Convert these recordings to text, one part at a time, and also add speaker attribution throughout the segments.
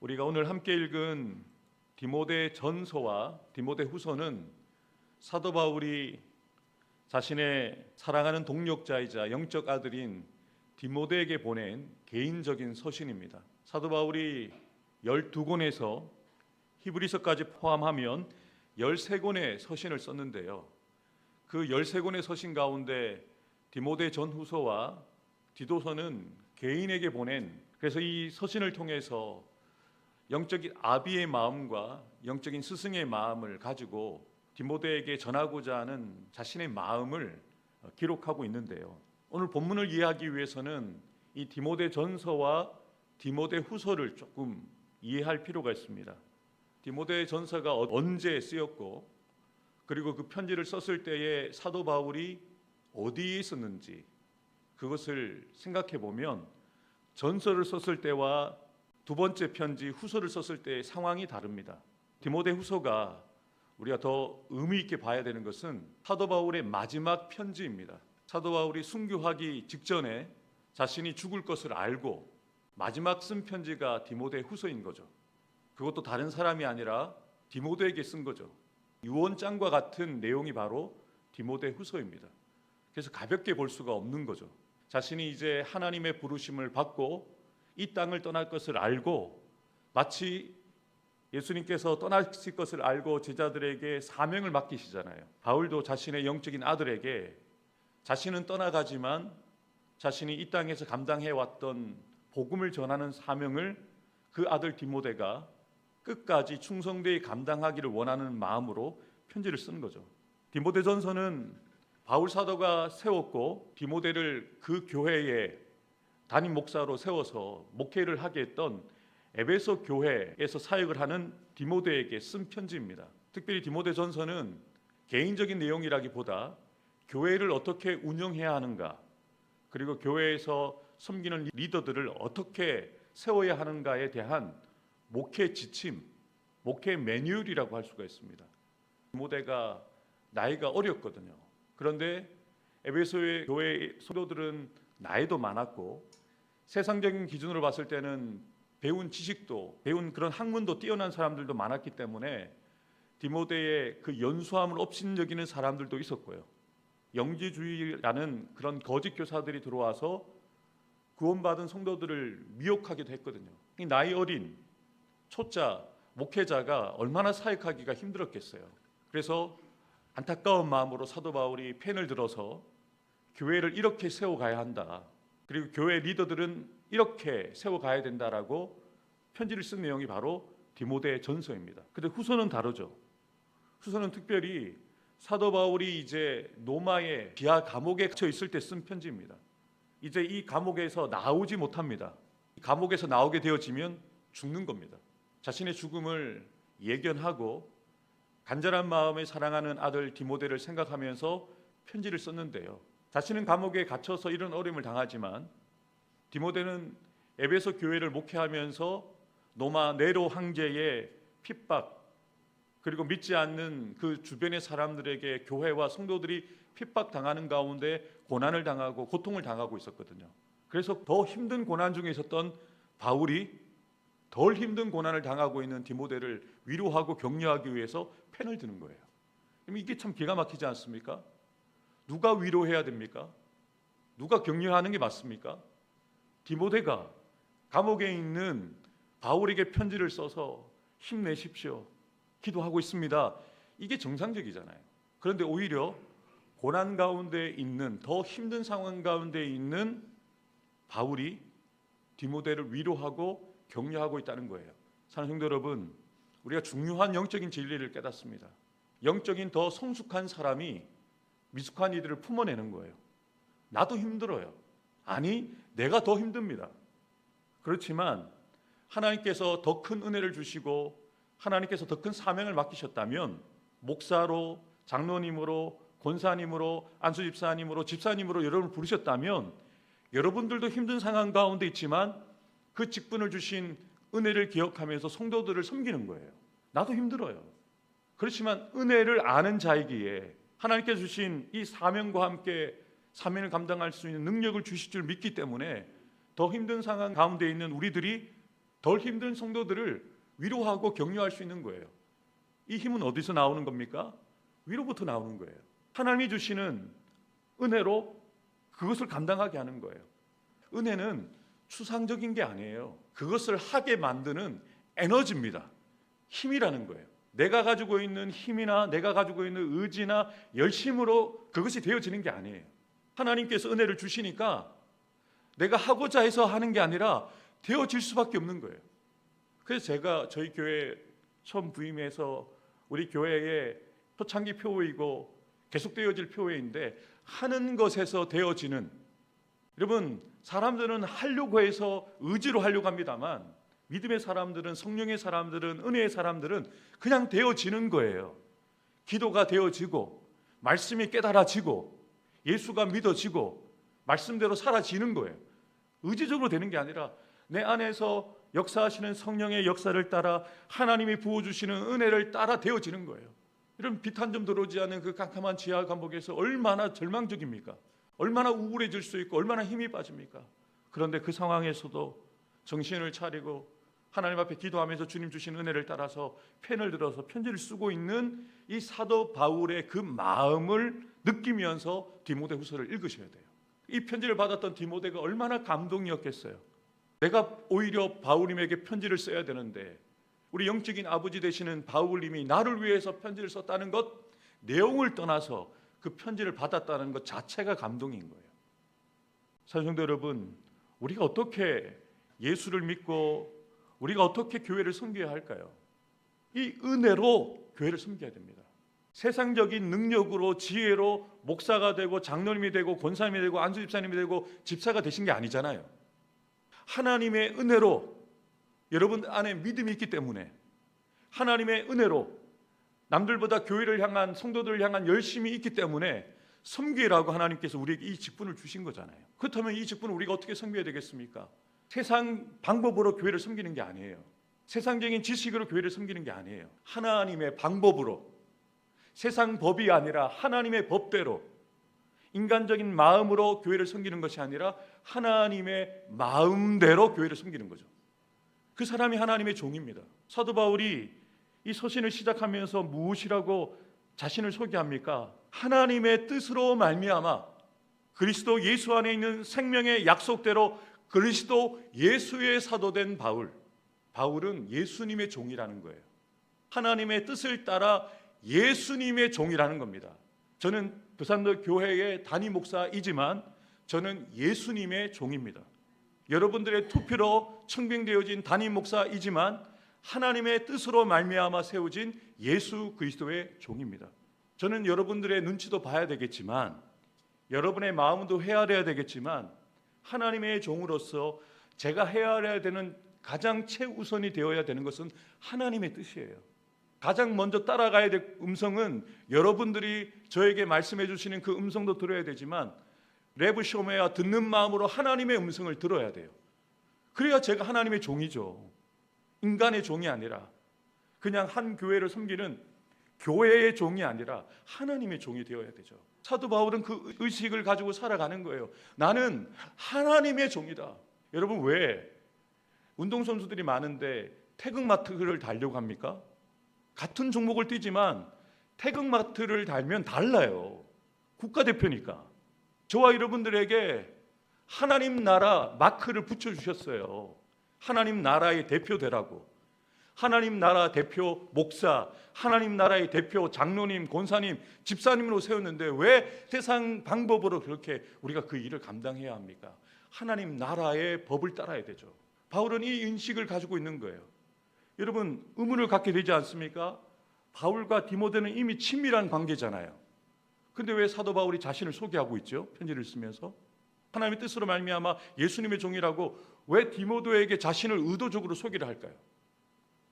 Speaker 1: 우리가 오늘 함께 읽은 디모데 전서와 디모데 후서는 사도 바울이 자신의 사랑하는 동역자이자 영적 아들인 디모데에게 보낸 개인적인 서신입니다. 사도 바울이 12권에서 히브리서까지 포함하면 13권의 서신을 썼는데요. 그 13권의 서신 가운데 디모데 전후서와 디도서는 개인에게 보낸, 그래서 이 서신을 통해서 영적인 아비의 마음과 영적인 스승의 마음을 가지고 디모데에게 전하고자 하는 자신의 마음을 기록하고 있는데요. 오늘 본문을 이해하기 위해서는 이 디모데 전서와 디모데 후서를 조금 이해할 필요가 있습니다. 디모데 전서가 언제 쓰였고, 그리고 그 편지를 썼을 때에 사도 바울이 어디에 있었는지 그것을 생각해 보면 전서를 썼을 때와 두 번째 편지 후서를 썼을 때의 상황이 다릅니다. 디모데 후서가 우리가 더 의미 있게 봐야 되는 것은 사도 바울의 마지막 편지입니다. 사도 바울이 순교하기 직전에 자신이 죽을 것을 알고 마지막 쓴 편지가 디모데 후서인 거죠. 그것도 다른 사람이 아니라 디모데에게 쓴 거죠. 유언장과 같은 내용이 바로 디모데 후서입니다. 그래서 가볍게 볼 수가 없는 거죠. 자신이 이제 하나님의 부르심을 받고 이 땅을 떠날 것을 알고, 마치 예수님께서 떠나실 것을 알고 제자들에게 사명을 맡기시잖아요. 바울도 자신의 영적인 아들에게 자신은 떠나가지만 자신이 이 땅에서 감당해왔던 복음을 전하는 사명을 그 아들 디모데가 끝까지 충성되이 감당하기를 원하는 마음으로 편지를 쓰는 거죠. 디모데전서는 바울 사도가 세웠고 디모데를 그 교회에 담임 목사로 세워서 목회를 하게 했던 에베소 교회에서 사역을 하는 디모데에게 쓴 편지입니다. 특별히 디모데전서는 개인적인 내용이라기보다 교회를 어떻게 운영해야 하는가, 그리고 교회에서 섬기는 리더들을 어떻게 세워야 하는가에 대한 목회 지침, 목회 매뉴얼이라고 할 수가 있습니다. 디모데가 나이가 어렸거든요. 그런데 에베소의 교회 성도들은 나이도 많았고 세상적인 기준으로 봤을 때는 배운 지식도, 배운 그런 학문도 뛰어난 사람들도 많았기 때문에 디모데의 그 연수함을 업신여기는 사람들도 있었고요. 영지주의라는 그런 거짓 교사들이 들어와서 구원받은 성도들을 미혹하기도 했거든요. 이 나이 어린 초짜 목회자가 얼마나 사역하기가 힘들었겠어요. 그래서 안타까운 마음으로 사도 바울이 펜을 들어서 교회를 이렇게 세워가야 한다, 그리고 교회 리더들은 이렇게 세워가야 된다라고 편지를 쓴 내용이 바로 디모데 전서입니다. 근데 후서는 다르죠. 후서는 특별히 사도 바울이 이제 로마의 비하 감옥에 갇혀 있을 때 쓴 편지입니다. 이제 이 감옥에서 나오지 못합니다. 감옥에서 나오게 되어지면 죽는 겁니다. 자신의 죽음을 예견하고 간절한 마음에 사랑하는 아들 디모데를 생각하면서 편지를 썼는데요. 자신은 감옥에 갇혀서 이런 어려움을 당하지만 디모데는 에베소 교회를 목회하면서 로마 네로 황제의 핍박, 그리고 믿지 않는 그 주변의 사람들에게 교회와 성도들이 핍박당하는 가운데 고난을 당하고 고통을 당하고 있었거든요. 그래서 더 힘든 고난 중에 있었던 바울이 덜 힘든 고난을 당하고 있는 디모데를 위로하고 격려하기 위해서 펜을 드는 거예요. 이게 참 기가 막히지 않습니까? 누가 위로해야 됩니까? 누가 격려하는 게 맞습니까? 디모데가 감옥에 있는 바울에게 편지를 써서 힘내십시오, 기도하고 있습니다. 이게 정상적이잖아요. 그런데 오히려 고난 가운데 있는, 더 힘든 상황 가운데 있는 바울이 디모데를 위로하고 격려하고 있다는 거예요. 사랑하는 성도 여러분, 우리가 중요한 영적인 진리를 깨닫습니다. 영적인 더 성숙한 사람이 미숙한 이들을 품어내는 거예요. 나도 힘들어요. 아니, 내가 더 힘듭니다. 그렇지만 하나님께서 더 큰 은혜를 주시고 하나님께서 더 큰 사명을 맡기셨다면 목사로, 장로님으로, 권사님으로, 안수집사님으로, 집사님으로 여러분을 부르셨다면 여러분들도 힘든 상황 가운데 있지만 그 직분을 주신 은혜를 기억하면서 성도들을 섬기는 거예요. 나도 힘들어요. 그렇지만 은혜를 아는 자이기에 하나님께서 주신 이 사명과 함께 사명을 감당할 수 있는 능력을 주실 줄 믿기 때문에 더 힘든 상황 가운데 있는 우리들이 덜 힘든 성도들을 위로하고 격려할 수 있는 거예요. 이 힘은 어디서 나오는 겁니까? 위로부터 나오는 거예요. 하나님이 주시는 은혜로 그것을 감당하게 하는 거예요. 은혜는 추상적인 게 아니에요. 그것을 하게 만드는 에너지입니다. 힘이라는 거예요. 내가 가지고 있는 힘이나 내가 가지고 있는 의지나 열심으로 그것이 되어지는 게 아니에요. 하나님께서 은혜를 주시니까 내가 하고자 해서 하는 게 아니라 되어질 수밖에 없는 거예요. 그래서 제가 저희 교회 처음 부임해서 우리 교회의 초창기 표어이고 계속되어질 표어인데, 하는 것에서 되어지는, 여러분 사람들은 하려고 해서 의지로 하려고 합니다만 믿음의 사람들은, 성령의 사람들은, 은혜의 사람들은 그냥 되어지는 거예요. 기도가 되어지고 말씀이 깨달아지고 예수가 믿어지고 말씀대로 살아지는 거예요. 의지적으로 되는 게 아니라 내 안에서 역사하시는 성령의 역사를 따라 하나님이 부어주시는 은혜를 따라 되어지는 거예요. 이런 빛 한 점 들어오지 않은 그 깜깜한 지하 감옥에서 얼마나 절망적입니까? 얼마나 우울해질 수 있고 얼마나 힘이 빠집니까? 그런데 그 상황에서도 정신을 차리고 하나님 앞에 기도하면서 주님 주신 은혜를 따라서 펜을 들어서 편지를 쓰고 있는 이 사도 바울의 그 마음을 느끼면서 디모데후서를 읽으셔야 돼요. 이 편지를 받았던 디모데가 얼마나 감동이었겠어요. 내가 오히려 바울님에게 편지를 써야 되는데 우리 영적인 아버지 되시는 바울님이 나를 위해서 편지를 썼다는 것, 내용을 떠나서 그 편지를 받았다는 것 자체가 감동인 거예요. 사랑하는 여러분, 우리가 어떻게 예수를 믿고 우리가 어떻게 교회를 섬겨야 할까요? 이 은혜로 교회를 섬겨야 됩니다. 세상적인 능력으로, 지혜로 목사가 되고 장로님이 되고 권사님이 되고 안수집사님이 되고 집사가 되신 게 아니잖아요. 하나님의 은혜로, 여러분 안에 믿음이 있기 때문에 하나님의 은혜로 남들보다 교회를 향한, 성도들을 향한 열심이 있기 때문에 섬기라고 하나님께서 우리에게 이 직분을 주신 거잖아요. 그렇다면 이 직분을 우리가 어떻게 섬겨야 되겠습니까? 세상 방법으로 교회를 섬기는 게 아니에요. 세상적인 지식으로 교회를 섬기는 게 아니에요. 하나님의 방법으로, 세상 법이 아니라 하나님의 법대로, 인간적인 마음으로 교회를 섬기는 것이 아니라 하나님의 마음대로 교회를 섬기는 거죠. 그 사람이 하나님의 종입니다. 사도 바울이 이 서신을 시작하면서 무엇이라고 자신을 소개합니까? 하나님의 뜻으로 말미암아 그리스도 예수 안에 있는 생명의 약속대로 그리스도 예수의 사도된 바울. 바울은 예수님의 종이라는 거예요. 하나님의 뜻을 따라 예수님의 종이라는 겁니다. 저는 부산도 교회의 담임 목사이지만 저는 예수님의 종입니다. 여러분들의 투표로 청빙되어진 담임 목사이지만 하나님의 뜻으로 말미암아 세워진 예수 그리스도의 종입니다. 저는 여러분들의 눈치도 봐야 되겠지만, 여러분의 마음도 헤아려야 되겠지만, 하나님의 종으로서 제가 헤아려야 되는 가장 최우선이 되어야 되는 것은 하나님의 뜻이에요. 가장 먼저 따라가야 될 음성은 여러분들이 저에게 말씀해 주시는 그 음성도 들어야 되지만, 레브 쇼메아 듣는 마음으로 하나님의 음성을 들어야 돼요. 그래야 제가 하나님의 종이죠. 인간의 종이 아니라, 그냥 한 교회를 섬기는 교회의 종이 아니라 하나님의 종이 되어야 되죠. 사도 바울은 그 의식을 가지고 살아가는 거예요. 나는 하나님의 종이다. 여러분, 왜 운동선수들이 많은데 태극마트를 달려고 합니까? 같은 종목을 뛰지만 태극마트를 달면 달라요. 국가대표니까. 저와 여러분들에게 하나님 나라 마크를 붙여주셨어요. 하나님 나라의 대표 되라고. 하나님 나라 대표 목사, 하나님 나라의 대표 장로님, 권사님, 집사님으로 세웠는데 왜 세상 방법으로 그렇게 우리가 그 일을 감당해야 합니까? 하나님 나라의 법을 따라야 되죠. 바울은 이 인식을 가지고 있는 거예요. 여러분, 의문을 갖게 되지 않습니까? 바울과 디모데는 이미 친밀한 관계잖아요. 근데 왜 사도 바울이 자신을 소개하고 있죠? 편지를 쓰면서 하나님의 뜻으로 말미암아 예수님의 종이라고 왜 디모데에게 자신을 의도적으로 소개를 할까요?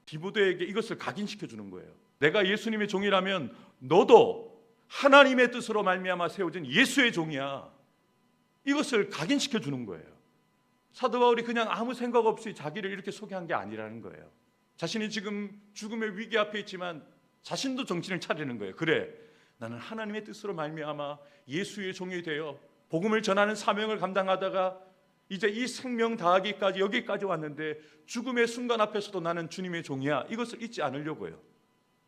Speaker 1: 디모데에게 이것을 각인시켜 주는 거예요. 내가 예수님의 종이라면 너도 하나님의 뜻으로 말미암아 세워진 예수의 종이야. 이것을 각인시켜 주는 거예요. 사도 바울이 그냥 아무 생각 없이 자기를 이렇게 소개한 게 아니라는 거예요. 자신이 지금 죽음의 위기 앞에 있지만 자신도 정신을 차리는 거예요. 그래, 나는 하나님의 뜻으로 말미암아 예수의 종이 되어 복음을 전하는 사명을 감당하다가 이제 이 생명 다하기까지 여기까지 왔는데 죽음의 순간 앞에서도 나는 주님의 종이야. 이것을 잊지 않으려고요.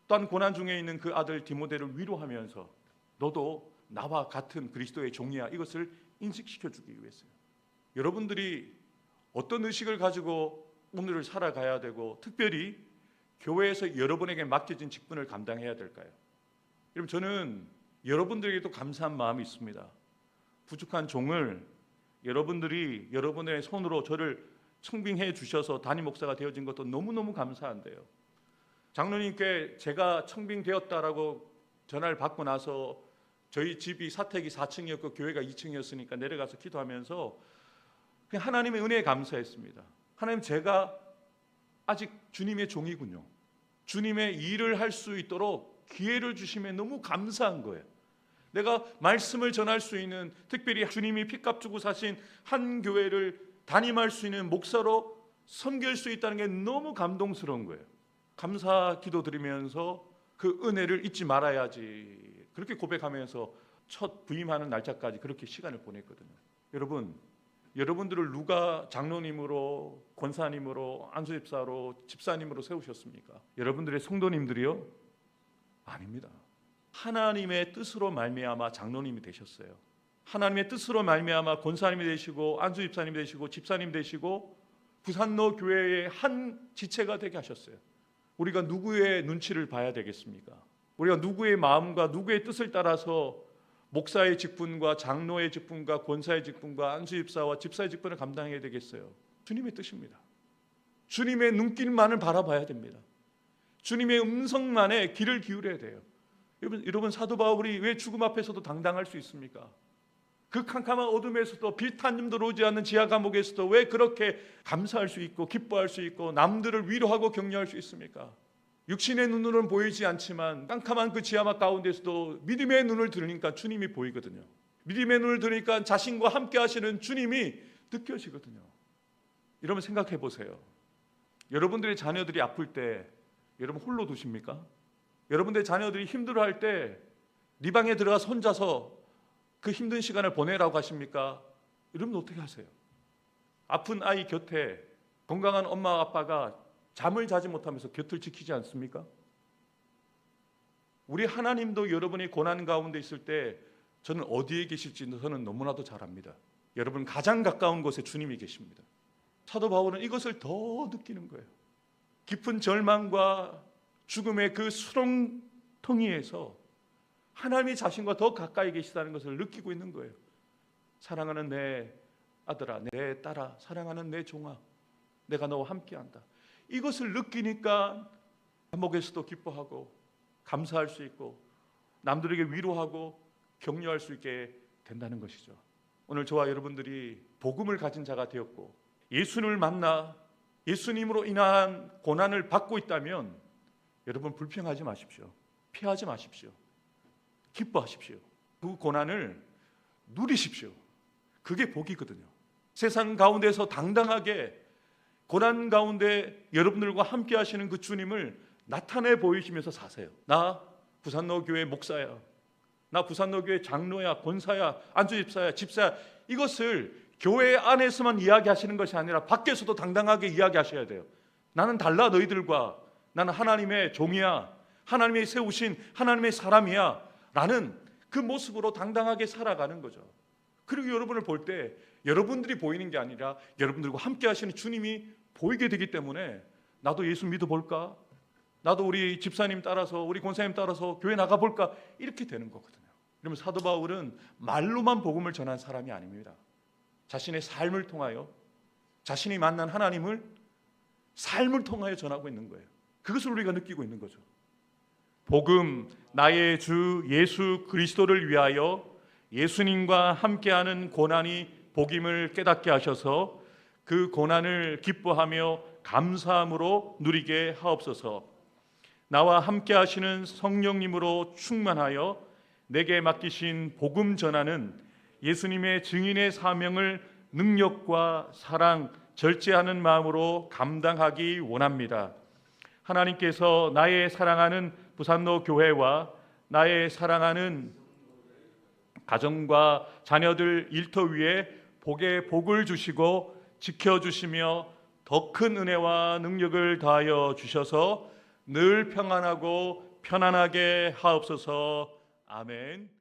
Speaker 1: 또한 고난 중에 있는 그 아들 디모데를 위로하면서 너도 나와 같은 그리스도의 종이야. 이것을 인식시켜주기 위해서요. 여러분들이 어떤 의식을 가지고 오늘을 살아가야 되고 특별히 교회에서 여러분에게 맡겨진 직분을 감당해야 될까요? 여러분, 저는 여러분들에게도 감사한 마음이 있습니다. 부족한 종을 여러분들이 여러분의 손으로 저를 청빙해 주셔서 담임 목사가 되어진 것도 너무너무 감사한데요. 장로님께 제가 청빙되었다라고 전화를 받고 나서 저희 집이 사택이 4층이었고 교회가 2층이었으니까 내려가서 기도하면서 그냥 하나님의 은혜에 감사했습니다. 하나님, 제가 아직 주님의 종이군요. 주님의 일을 할 수 있도록 기회를 주시면 너무 감사한 거예요. 내가 말씀을 전할 수 있는, 특별히 주님이 핏값 주고 사신 한 교회를 담임할 수 있는 목사로 섬길 수 있다는 게 너무 감동스러운 거예요. 감사 기도 드리면서 그 은혜를 잊지 말아야지, 그렇게 고백하면서 첫 부임하는 날짜까지 그렇게 시간을 보냈거든요. 여러분, 여러분들을 누가 장로님으로, 권사님으로, 안수집사로, 집사님으로 세우셨습니까? 여러분들의 성도님들이요? 아닙니다. 하나님의 뜻으로 말미암아 장로님이 되셨어요. 하나님의 뜻으로 말미암아 권사님이 되시고 안수집사님이 되시고 집사님 되시고 부산로 교회의 한 지체가 되게 하셨어요. 우리가 누구의 눈치를 봐야 되겠습니까? 우리가 누구의 마음과 누구의 뜻을 따라서 목사의 직분과 장로의 직분과 권사의 직분과 안수집사와 집사의 직분을 감당해야 되겠어요? 주님의 뜻입니다. 주님의 눈길만을 바라봐야 됩니다. 주님의 음성만에 귀를 기울여야 돼요. 여러분, 사도 바울이 왜 죽음 앞에서도 당당할 수 있습니까? 그 캄캄한 어둠에서도 빛 한 줌도 오지 않는 지하 감옥에서도 왜 그렇게 감사할 수 있고 기뻐할 수 있고 남들을 위로하고 격려할 수 있습니까? 육신의 눈으로는 보이지 않지만 깜깜한 그 지하막 가운데서도 믿음의 눈을 들으니까 주님이 보이거든요. 믿음의 눈을 들으니까 자신과 함께 하시는 주님이 느껴지거든요. 여러분, 생각해 보세요. 여러분들의 자녀들이 아플 때 여러분 홀로 두십니까? 여러분들의 자녀들이 힘들어할 때 네 방에 들어가서 혼자서 그 힘든 시간을 보내라고 하십니까? 여러분 어떻게 하세요? 아픈 아이 곁에 건강한 엄마 아빠가 잠을 자지 못하면서 곁을 지키지 않습니까? 우리 하나님도 여러분이 고난 가운데 있을 때 저는 어디에 계실지 저는 너무나도 잘 압니다. 여러분 가장 가까운 곳에 주님이 계십니다. 사도 바울은 이것을 더 느끼는 거예요. 깊은 절망과 죽음의 그 수렁텅이에서 하나님이 자신과 더 가까이 계시다는 것을 느끼고 있는 거예요. 사랑하는 내 아들아, 내 딸아, 사랑하는 내 종아, 내가 너와 함께한다. 이것을 느끼니까 감옥에서도 기뻐하고 감사할 수 있고 남들에게 위로하고 격려할 수 있게 된다는 것이죠. 오늘 저와 여러분들이 복음을 가진 자가 되었고 예수님을 만나 예수님으로 인한 고난을 받고 있다면 여러분 불평하지 마십시오. 피하지 마십시오. 기뻐하십시오. 그 고난을 누리십시오. 그게 복이거든요. 세상 가운데서 당당하게 고난 가운데 여러분들과 함께 하시는 그 주님을 나타내 보이시면서 사세요. 나 부산로 교회 목사야. 나 부산로 교회 장로야, 권사야, 안수집사야, 집사야. 이것을 교회 안에서만 이야기하시는 것이 아니라 밖에서도 당당하게 이야기하셔야 돼요. 나는 달라 너희들과. 나는 하나님의 종이야. 하나님이 세우신 하나님의 사람이야. 라는 그 모습으로 당당하게 살아가는 거죠. 그리고 여러분을 볼 때 여러분들이 보이는 게 아니라 여러분들과 함께 하시는 주님이 보이게 되기 때문에 나도 예수 믿어볼까? 나도 우리 집사님 따라서 우리 권사님 따라서 교회 나가볼까? 이렇게 되는 거거든요. 그러면 사도 바울은 말로만 복음을 전한 사람이 아닙니다. 자신의 삶을 통하여 자신이 만난 하나님을 삶을 통하여 전하고 있는 거예요. 그것을 우리가 느끼고 있는 거죠. 복음, 나의 주 예수 그리스도를 위하여 예수님과 함께하는 고난이 복임을 깨닫게 하셔서 그 고난을 기뻐하며 감사함으로 누리게 하옵소서. 나와 함께 하시는 성령님으로 충만하여 내게 맡기신 복음 전하는 예수님의 증인의 사명을 능력과 사랑, 절제하는 마음으로 감당하기 원합니다. 하나님께서 나의 사랑하는 부산로 교회와 나의 사랑하는 가정과 자녀들 일터 위에 복에 복을 주시고 지켜주시며 더 큰 은혜와 능력을 다하여 주셔서 늘 평안하고 편안하게 하옵소서. 아멘.